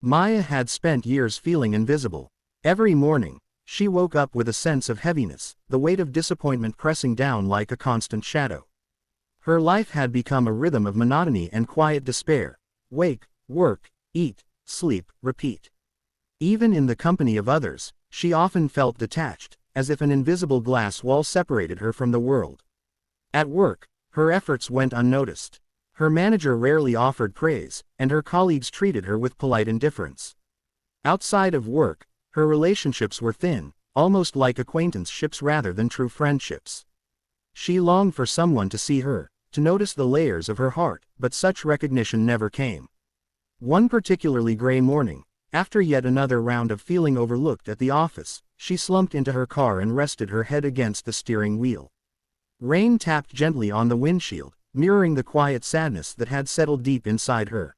Maya had spent years feeling invisible. Every morning, she woke up with a sense of heaviness, the weight of disappointment pressing down like a constant shadow. Her life had become a rhythm of monotony and quiet despair. Wake, work, eat, sleep, repeat. Even in the company of others, she often felt detached, as if an invisible glass wall separated her from the world. At work, her efforts went unnoticed. Her manager rarely offered praise, and her colleagues treated her with polite indifference. Outside of work, her relationships were thin, almost like acquaintanceships rather than true friendships. She longed for someone to see her, to notice the layers of her heart, but such recognition never came. One particularly gray morning, after yet another round of feeling overlooked at the office, she slumped into her car and rested her head against the steering wheel. Rain tapped gently on the windshield, mirroring the quiet sadness that had settled deep inside her.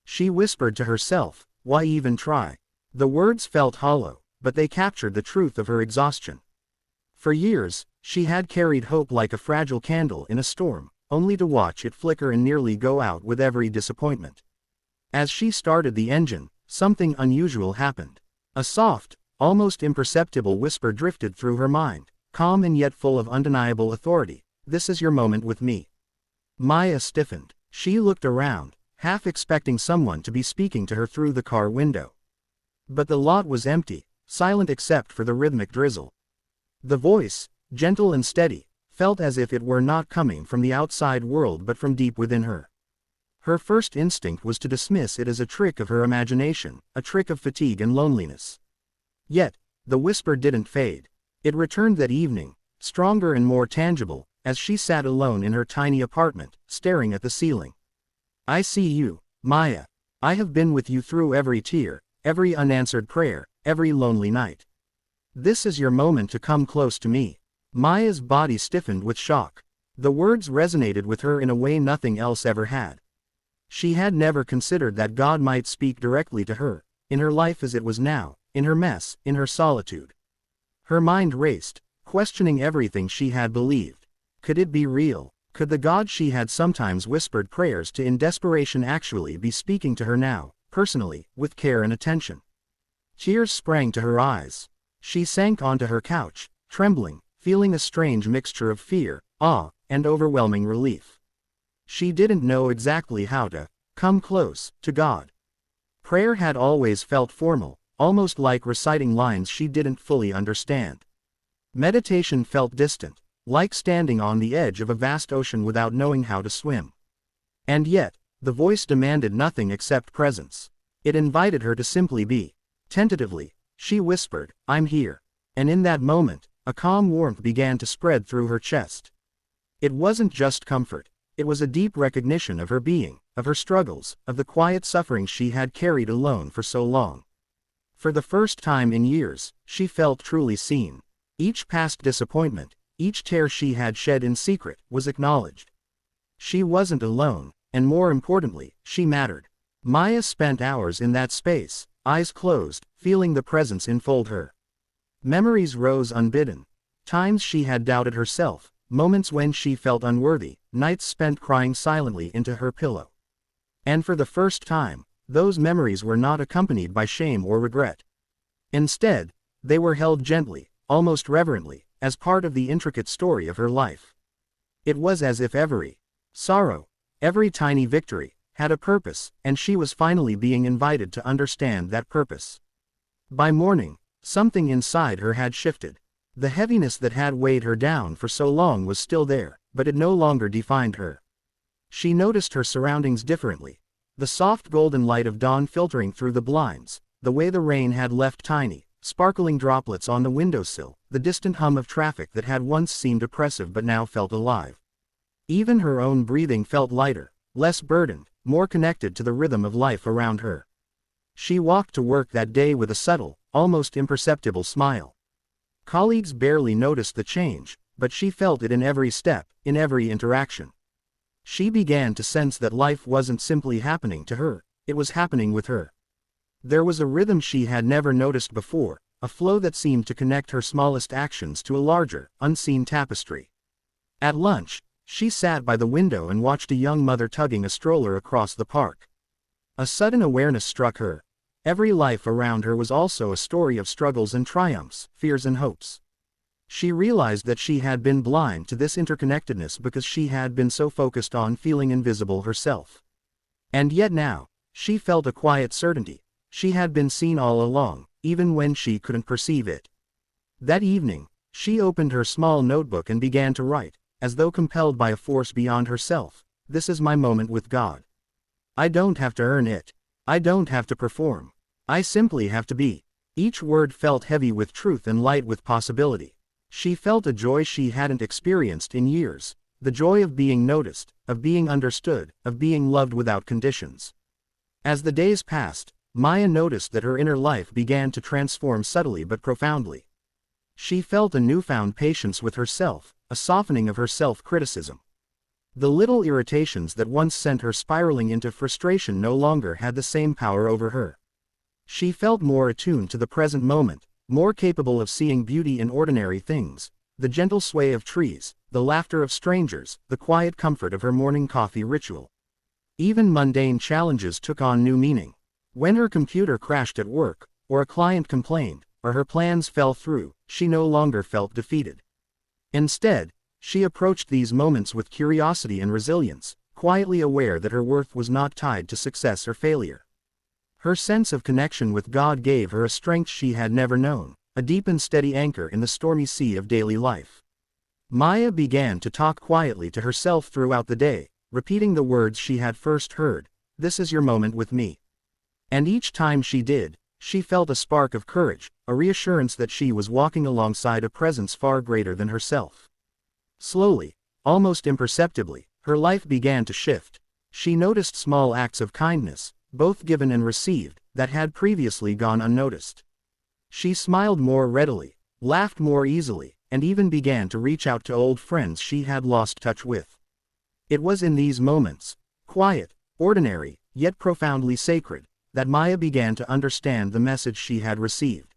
She whispered to herself, "Why even try?" The words felt hollow, but they captured the truth of her exhaustion. For years, she had carried hope like a fragile candle in a storm, only to watch it flicker and nearly go out with every disappointment. As she started the engine, something unusual happened. A soft, almost imperceptible whisper drifted through her mind, calm and yet full of undeniable authority. "This is your moment with me." Maya stiffened. She looked around, half expecting someone to be speaking to her through the car window. But the lot was empty, silent except for the rhythmic drizzle. The voice, gentle and steady, felt as if it were not coming from the outside world but from deep within her. Her first instinct was to dismiss it as a trick of her imagination, a trick of fatigue and loneliness. Yet, the whisper didn't fade. It returned that evening, stronger and more tangible, as she sat alone in her tiny apartment, staring at the ceiling. "I see you, Maya. I have been with you through every tear, every unanswered prayer, every lonely night. This is your moment to come close to me." Maya's body stiffened with shock. The words resonated with her in a way nothing else ever had. She had never considered that God might speak directly to her, in her life as it was now, in her mess, in her solitude. Her mind raced, questioning everything she had believed. Could it be real? Could the God she had sometimes whispered prayers to in desperation actually be speaking to her now, personally, with care and attention? Tears sprang to her eyes. She sank onto her couch, trembling, feeling a strange mixture of fear, awe, and overwhelming relief. She didn't know exactly how to come close to God. Prayer had always felt formal, almost like reciting lines she didn't fully understand. Meditation felt distant, like standing on the edge of a vast ocean without knowing how to swim. And yet, the voice demanded nothing except presence. It invited her to simply be. Tentatively, she whispered, "I'm here." And in that moment, a calm warmth began to spread through her chest. It wasn't just comfort. It was a deep recognition of her being, of her struggles, of the quiet suffering she had carried alone for so long. For the first time in years, she felt truly seen. Each past disappointment, each tear she had shed in secret, was acknowledged. She wasn't alone, and more importantly, she mattered. Maya spent hours in that space, eyes closed, feeling the presence enfold her. Memories rose unbidden. Times she had doubted herself, moments when she felt unworthy, nights spent crying silently into her pillow. And for the first time, those memories were not accompanied by shame or regret. Instead, they were held gently, almost reverently, as part of the intricate story of her life. It was as if every sorrow, every tiny victory, had a purpose, and she was finally being invited to understand that purpose. By morning, something inside her had shifted. The heaviness that had weighed her down for so long was still there, but it no longer defined her. She noticed her surroundings differently. The soft golden light of dawn filtering through the blinds, the way the rain had left tiny, sparkling droplets on the windowsill, the distant hum of traffic that had once seemed oppressive but now felt alive. Even her own breathing felt lighter, less burdened, more connected to the rhythm of life around her. She walked to work that day with a subtle, almost imperceptible smile. Colleagues barely noticed the change, but she felt it in every step, in every interaction. She began to sense that life wasn't simply happening to her, it was happening with her. There was a rhythm she had never noticed before, a flow that seemed to connect her smallest actions to a larger, unseen tapestry. At lunch, she sat by the window and watched a young mother tugging a stroller across the park. A sudden awareness struck her. Every life around her was also a story of struggles and triumphs, fears and hopes. She realized that she had been blind to this interconnectedness because she had been so focused on feeling invisible herself. And yet now, she felt a quiet certainty. She had been seen all along, even when she couldn't perceive it. That evening, she opened her small notebook and began to write, as though compelled by a force beyond herself. This is my moment with God. I don't have to earn it. I don't have to perform. I simply have to be. Each word felt heavy with truth and light with possibility. She felt a joy she hadn't experienced in years, the joy of being noticed, of being understood, of being loved without conditions. As the days passed, Maya noticed that her inner life began to transform subtly but profoundly. She felt a newfound patience with herself, a softening of her self-criticism. The little irritations that once sent her spiraling into frustration no longer had the same power over her. She felt more attuned to the present moment, more capable of seeing beauty in ordinary things, the gentle sway of trees, the laughter of strangers, the quiet comfort of her morning coffee ritual. Even mundane challenges took on new meaning. When her computer crashed at work, or a client complained, or her plans fell through, she no longer felt defeated. Instead, she approached these moments with curiosity and resilience, quietly aware that her worth was not tied to success or failure. Her sense of connection with God gave her a strength she had never known, a deep and steady anchor in the stormy sea of daily life. Maya began to talk quietly to herself throughout the day, repeating the words she had first heard, "This is your moment with me." And each time she did, she felt a spark of courage, a reassurance that she was walking alongside a presence far greater than herself. Slowly, almost imperceptibly, her life began to shift. She noticed small acts of kindness, both given and received, that had previously gone unnoticed. She smiled more readily, laughed more easily, and even began to reach out to old friends she had lost touch with. It was in these moments, quiet, ordinary, yet profoundly sacred, that Maya began to understand the message she had received.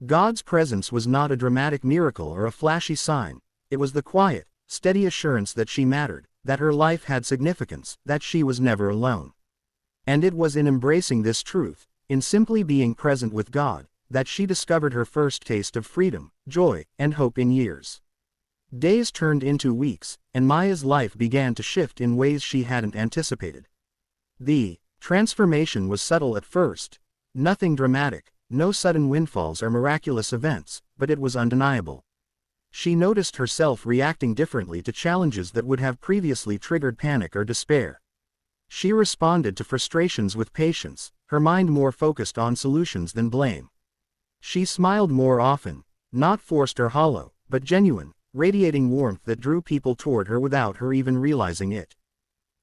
God's presence was not a dramatic miracle or a flashy sign, it was the quiet, steady assurance that she mattered, that her life had significance, that she was never alone. And it was in embracing this truth, in simply being present with God, that she discovered her first taste of freedom, joy, and hope in years. Days turned into weeks, and Maya's life began to shift in ways she hadn't anticipated. The transformation was subtle at first, nothing dramatic, no sudden windfalls or miraculous events, but it was undeniable. She noticed herself reacting differently to challenges that would have previously triggered panic or despair. She responded to frustrations with patience, her mind more focused on solutions than blame. She smiled more often, not forced or hollow, but genuine, radiating warmth that drew people toward her without her even realizing it.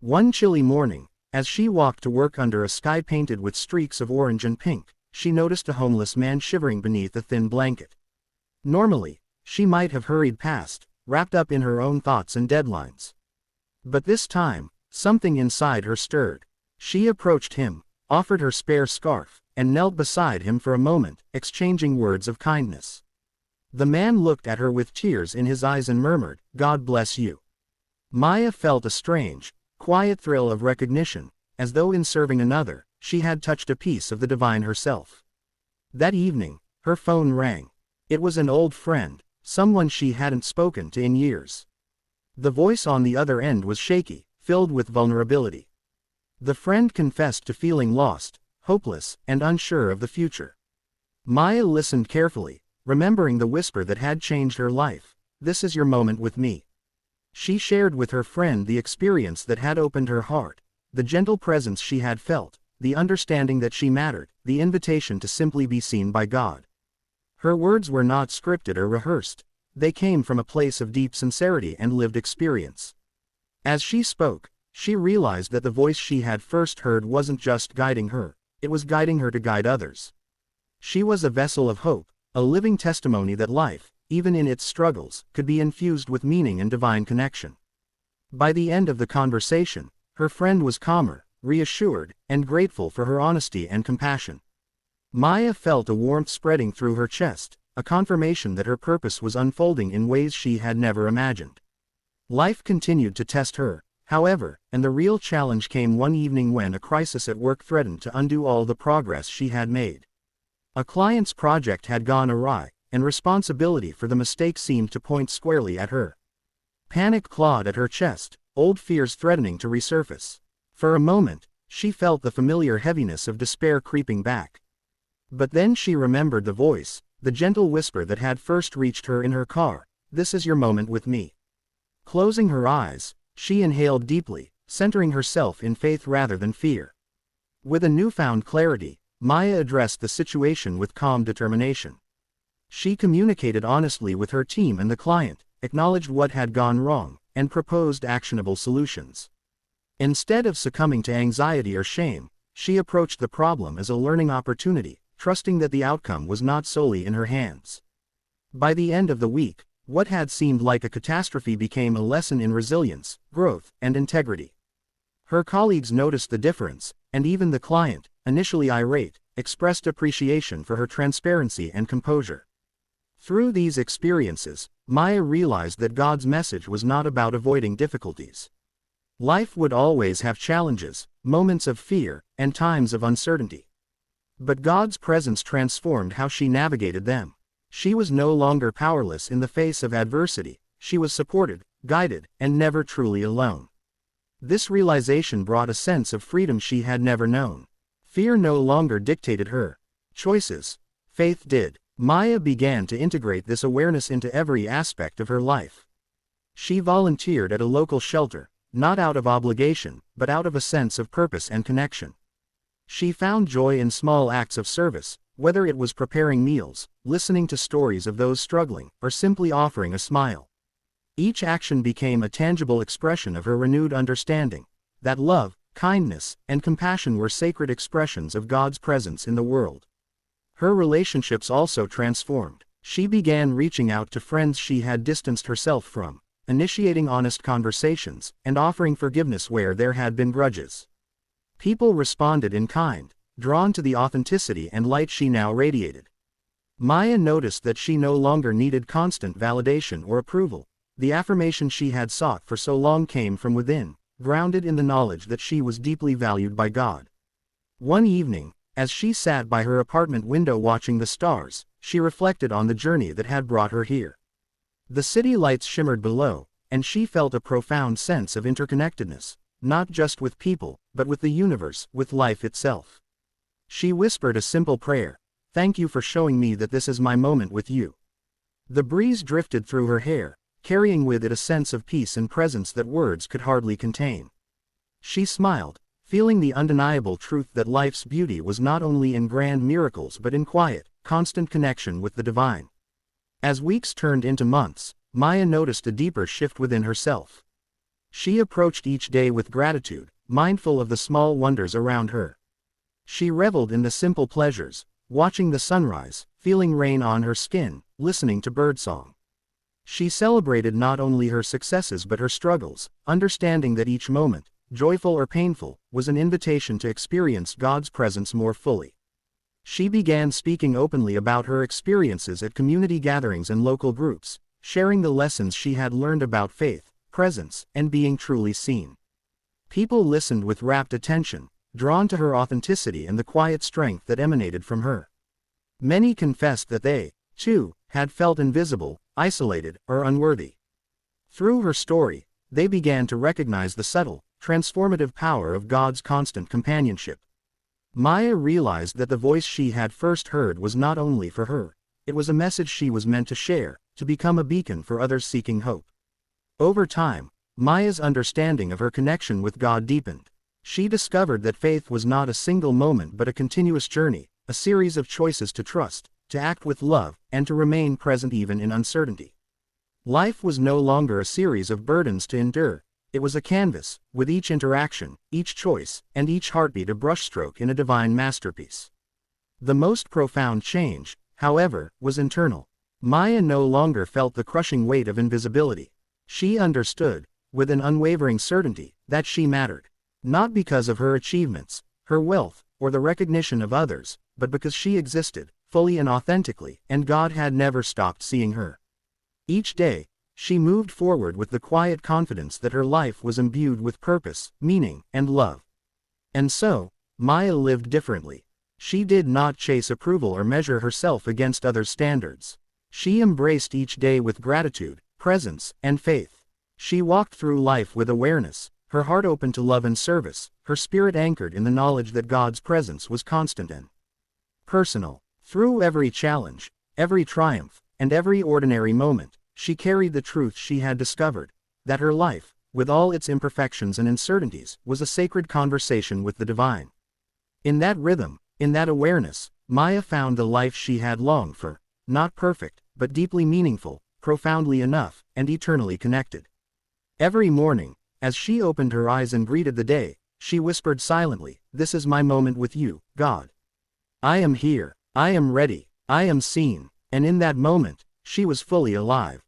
One chilly morning, as she walked to work under a sky painted with streaks of orange and pink, she noticed a homeless man shivering beneath a thin blanket. Normally, she might have hurried past, wrapped up in her own thoughts and deadlines. But this time, something inside her stirred. She approached him, offered her spare scarf, and knelt beside him for a moment, exchanging words of kindness. The man looked at her with tears in his eyes and murmured, "God bless you." Maya felt a strange, quiet thrill of recognition, as though in serving another, she had touched a piece of the divine herself. That evening, her phone rang. It was an old friend, someone she hadn't spoken to in years. The voice on the other end was shaky, filled with vulnerability. The friend confessed to feeling lost, hopeless, and unsure of the future. Maya listened carefully, remembering the whisper that had changed her life. "This is your moment with me." She shared with her friend the experience that had opened her heart, the gentle presence she had felt, the understanding that she mattered, the invitation to simply be seen by God. Her words were not scripted or rehearsed, they came from a place of deep sincerity and lived experience. As she spoke, she realized that the voice she had first heard wasn't just guiding her, it was guiding her to guide others. She was a vessel of hope, a living testimony that life, even in its struggles, could be infused with meaning and divine connection. By the end of the conversation, her friend was calmer, reassured, and grateful for her honesty and compassion. Maya felt a warmth spreading through her chest, a confirmation that her purpose was unfolding in ways she had never imagined. Life continued to test her, However, and the real challenge came one evening when a crisis at work threatened to undo all the progress she had made. A client's project had gone awry, and responsibility for the mistake seemed to point squarely at her. Panic clawed at her chest, old fears threatening to resurface. For a moment, she felt the familiar heaviness of despair creeping back. But then she remembered the voice, the gentle whisper that had first reached her in her car, "This is your moment with me." Closing her eyes, she inhaled deeply, centering herself in faith rather than fear. With a newfound clarity, Maya addressed the situation with calm determination. She communicated honestly with her team and the client, acknowledged what had gone wrong, and proposed actionable solutions. Instead of succumbing to anxiety or shame, she approached the problem as a learning opportunity, trusting that the outcome was not solely in her hands. By the end of the week, what had seemed like a catastrophe became a lesson in resilience, growth, and integrity. Her colleagues noticed the difference, and even the client, initially irate, expressed appreciation for her transparency and composure. Through these experiences, Maya realized that God's message was not about avoiding difficulties. Life would always have challenges, moments of fear, and times of uncertainty. But God's presence transformed how she navigated them. She was no longer powerless in the face of adversity, she was supported, guided, and never truly alone. This realization brought a sense of freedom she had never known. Fear no longer dictated her choices, faith did. Maya began to integrate this awareness into every aspect of her life. She volunteered at a local shelter, not out of obligation, but out of a sense of purpose and connection. She found joy in small acts of service, whether it was preparing meals, listening to stories of those struggling, or simply offering a smile. Each action became a tangible expression of her renewed understanding that love, kindness, and compassion were sacred expressions of God's presence in the world. Her relationships also transformed. She began reaching out to friends she had distanced herself from, initiating honest conversations, and offering forgiveness where there had been grudges. People responded in kind, drawn to the authenticity and light she now radiated. Maya noticed that she no longer needed constant validation or approval. The affirmation she had sought for so long came from within, grounded in the knowledge that she was deeply valued by God. One evening, as she sat by her apartment window watching the stars, she reflected on the journey that had brought her here. The city lights shimmered below, and she felt a profound sense of interconnectedness, not just with people, but with the universe, with life itself. She whispered a simple prayer, "Thank you for showing me that this is my moment with you." The breeze drifted through her hair, carrying with it a sense of peace and presence that words could hardly contain. She smiled, feeling the undeniable truth that life's beauty was not only in grand miracles but in quiet, constant connection with the divine. As weeks turned into months, Maya noticed a deeper shift within herself. She approached each day with gratitude, mindful of the small wonders around her. She reveled in the simple pleasures, watching the sunrise, feeling rain on her skin, listening to birdsong. She celebrated not only her successes but her struggles, understanding that each moment, joyful or painful, was an invitation to experience God's presence more fully. She began speaking openly about her experiences at community gatherings and local groups, sharing the lessons she had learned about faith, presence, and being truly seen. People listened with rapt attention, drawn to her authenticity and the quiet strength that emanated from her. Many confessed that they, too, had felt invisible, isolated, or unworthy. Through her story, they began to recognize the subtle, transformative power of God's constant companionship. Maya realized that the voice she had first heard was not only for her, it was a message she was meant to share, to become a beacon for others seeking hope. Over time, Maya's understanding of her connection with God deepened. She discovered that faith was not a single moment but a continuous journey, a series of choices to trust, to act with love, and to remain present even in uncertainty. Life was no longer a series of burdens to endure. It was a canvas, with each interaction, each choice, and each heartbeat a brushstroke in a divine masterpiece. The most profound change, however, was internal. Maya no longer felt the crushing weight of invisibility. She understood, with an unwavering certainty, that she mattered. Not because of her achievements, her wealth, or the recognition of others, but because she existed, fully and authentically, and God had never stopped seeing her. Each day, She moved forward with the quiet confidence that her life was imbued with purpose, meaning, and love. And so, Maya lived differently. She did not chase approval or measure herself against others' standards. She embraced each day with gratitude, presence, and faith. She walked through life with awareness, her heart open to love and service, her spirit anchored in the knowledge that God's presence was constant and personal. Through every challenge, every triumph, and every ordinary moment, she carried the truth she had discovered, that her life, with all its imperfections and uncertainties, was a sacred conversation with the divine. In that rhythm, in that awareness, Maya found the life she had longed for, not perfect, but deeply meaningful, profoundly enough, and eternally connected. Every morning, as she opened her eyes and greeted the day, she whispered silently, "This is my moment with you, God. I am here, I am ready, I am seen," and in that moment, she was fully alive.